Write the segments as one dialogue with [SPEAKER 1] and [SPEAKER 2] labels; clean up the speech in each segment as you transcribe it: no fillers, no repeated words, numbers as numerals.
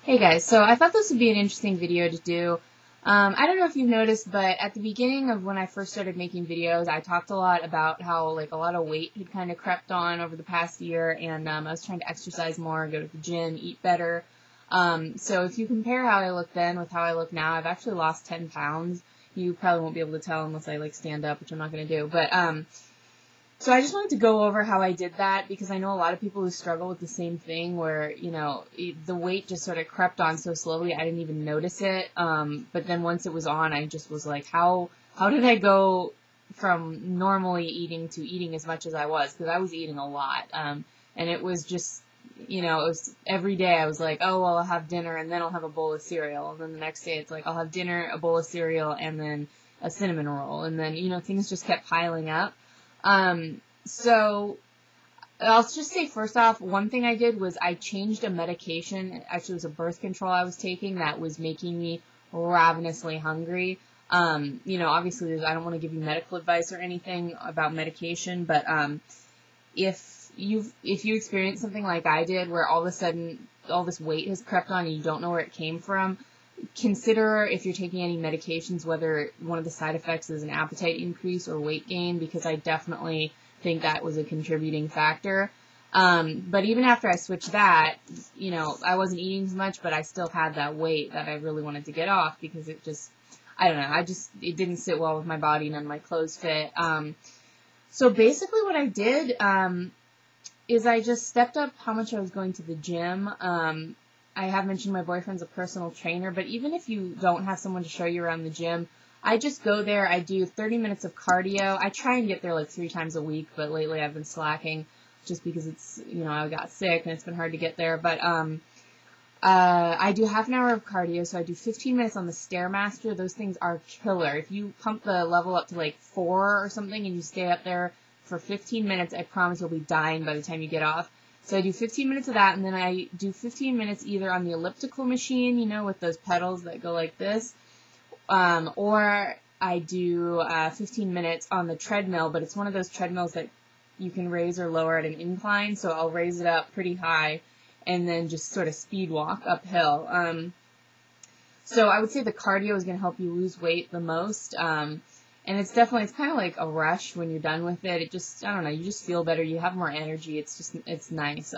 [SPEAKER 1] Hey guys, so I thought this would be an interesting video to do. I don't know if you've noticed, but at the beginning of when I first started making videos, I talked a lot about how a lot of weight had kind of crept on over the past year, and I was trying to exercise more, go to the gym, eat better. So if you compare how I look then with how I look now, I've actually lost 10 pounds. You probably won't be able to tell unless I stand up, which I'm not going to do. But so I just wanted to go over how I did that because I know a lot of people who struggle with the same thing where, the weight just sort of crept on so slowly I didn't even notice it. But then once it was on, I just was like, how did I go from normally eating to eating as much as I was? Because I was eating a lot. And it was just, it was every day I was like, oh, well, I'll have dinner and then I'll have a bowl of cereal. And then the next day it's like, I'll have dinner, a bowl of cereal, and then a cinnamon roll. And then, things just kept piling up. So I'll just say first off, one thing I did was I changed a medication. Actually, it was a birth control I was taking that was making me ravenously hungry. Obviously I don't want to give you medical advice or anything about medication, but, if you experience something like I did where all of a sudden all this weight has crept on and you don't know where it came from, consider if you're taking any medications whether one of the side effects is an appetite increase or weight gain, because I definitely think that was a contributing factor. But even after I switched that, I wasn't eating as much, but I still had that weight that I really wanted to get off because it just, I don't know, it didn't sit well with my body, none of my clothes fit. So basically what I did, is I just stepped up how much I was going to the gym. I have mentioned my boyfriend's a personal trainer, but even if you don't have someone to show you around the gym, I just go there, I do 30 minutes of cardio. I try and get there 3 times a week, but lately I've been slacking just because it's, I got sick and it's been hard to get there. But I do half an hour of cardio, so I do 15 minutes on the Stairmaster. Those things are killer. If you pump the level up to 4 or something and you stay up there for 15 minutes, I promise you'll be dying by the time you get off. So I do 15 minutes of that, and then I do 15 minutes either on the elliptical machine, with those pedals that go like this, or I do 15 minutes on the treadmill, but it's one of those treadmills that you can raise or lower at an incline, so I'll raise it up pretty high and then just sort of speed walk uphill. So I would say the cardio is going to help you lose weight the most. And it's kind of like a rush when you're done with it. It just, I don't know, you just feel better. You have more energy. It's nice.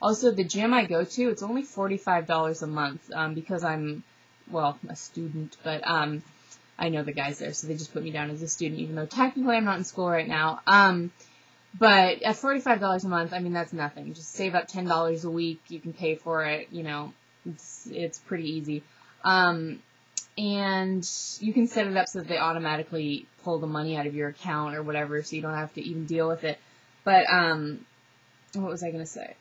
[SPEAKER 1] Also, the gym I go to, it's only $45 a month, because I'm, a student, but, I know the guys there, so they just put me down as a student, even though technically I'm not in school right now. But at $45 a month, that's nothing. Just save up $10 a week. You can pay for it. It's pretty easy. And you can set it up so that they automatically pull the money out of your account or whatever, so you don't have to even deal with it. But, what was I going to say?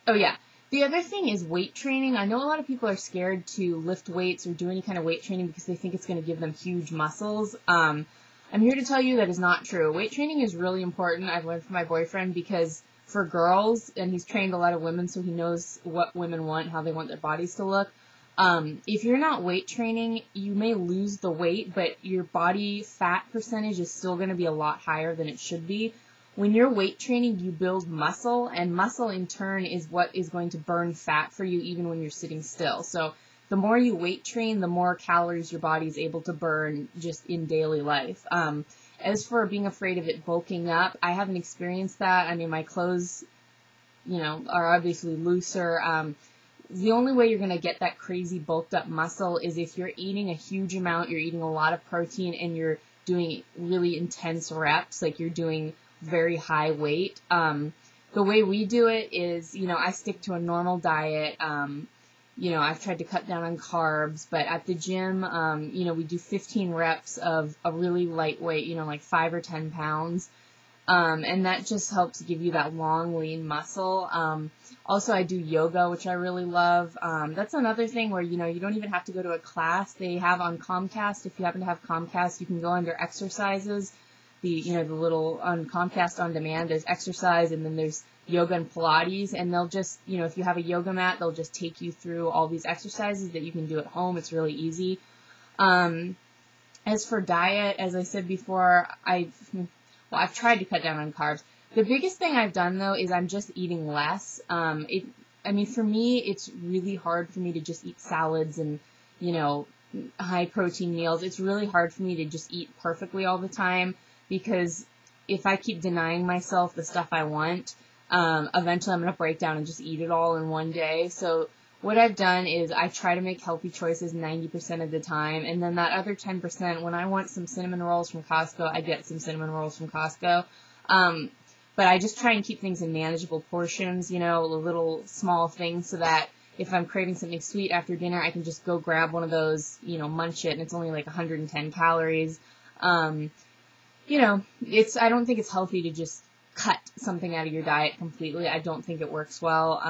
[SPEAKER 1] Oh, yeah. The other thing is weight training. I know a lot of people are scared to lift weights or do any kind of weight training because they think it's going to give them huge muscles. I'm here to tell you that is not true. Weight training is really important. I've learned from my boyfriend because for girls, and he's trained a lot of women, so he knows what women want, how they want their bodies to look. If you're not weight training, you may lose the weight, but your body fat percentage is still going to be a lot higher than it should be. When you're weight training, you build muscle, and muscle in turn is what is going to burn fat for you even when you're sitting still. So the more you weight train, the more calories your body is able to burn just in daily life. As for being afraid of it bulking up, I haven't experienced that. My clothes, are obviously looser. The only way you're going to get that crazy bulked up muscle is if you're eating a huge amount, you're eating a lot of protein, and you're doing really intense reps, like you're doing very high weight. The way we do it is, I stick to a normal diet. I've tried to cut down on carbs, but at the gym, we do 15 reps of a really lightweight, 5 or 10 pounds. And that just helps give you that long, lean muscle. Also, I do yoga, which I really love. That's another thing where, you don't even have to go to a class. They have on Comcast, if you happen to have Comcast, you can go under exercises. The little on Comcast On Demand, there's exercise, and then there's yoga and Pilates, and they'll just, if you have a yoga mat, they'll just take you through all these exercises that you can do at home. It's really easy. As for diet, as I said before, I've tried to cut down on carbs. The biggest thing I've done, though, is I'm just eating less. I mean, for me, it's really hard for me to just eat salads and, you know, high protein meals. It's really hard for me to just eat perfectly all the time, because if I keep denying myself the stuff I want, eventually I'm going to break down and just eat it all in one day. So what I've done is I try to make healthy choices 90% of the time, and then that other 10%, when I want some cinnamon rolls from Costco, I get some cinnamon rolls from Costco. But I just try and keep things in manageable portions, you know, little small things, so that if I'm craving something sweet after dinner, I can just go grab one of those, you know, munch it, and it's only like 110 calories. You know, I don't think it's healthy to just cut something out of your diet completely. I don't think it works well.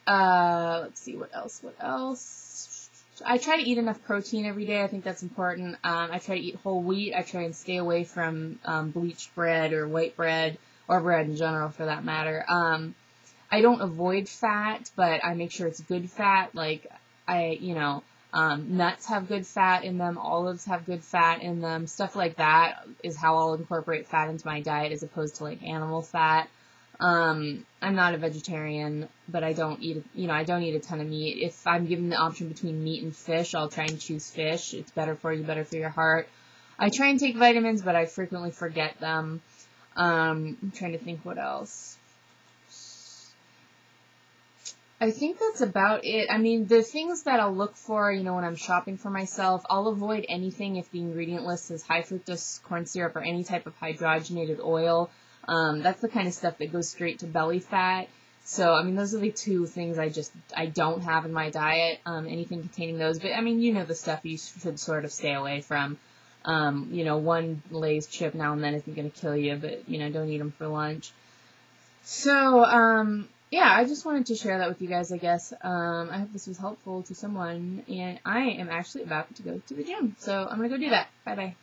[SPEAKER 1] Let's see, what else? I try to eat enough protein every day. I think that's important. I try to eat whole wheat. I try and stay away from bleached bread or white bread, or bread in general for that matter. I don't avoid fat, but I make sure it's good fat. Like, nuts have good fat in them, olives have good fat in them, stuff like that is how I'll incorporate fat into my diet, as opposed to like animal fat. I'm not a vegetarian, but I don't eat a ton of meat. If I'm given the option between meat and fish, I'll try and choose fish. It's better for you, better for your heart. I try and take vitamins, but I frequently forget them. I'm trying to think what else. I think that's about it. I mean, the things that I'll look for, you know, when I'm shopping for myself, I'll avoid anything if the ingredient list says high fructose corn syrup or any type of hydrogenated oil. That's the kind of stuff that goes straight to belly fat. So, I mean, those are the two things I don't have in my diet, anything containing those. But, I mean, you know the stuff you should sort of stay away from. You know, one Lay's chip now and then isn't going to kill you, but, you know, don't eat them for lunch. So, yeah, I just wanted to share that with you guys, I guess. I hope this was helpful to someone, and I am actually about to go to the gym, so I'm going to go do that. Bye-bye.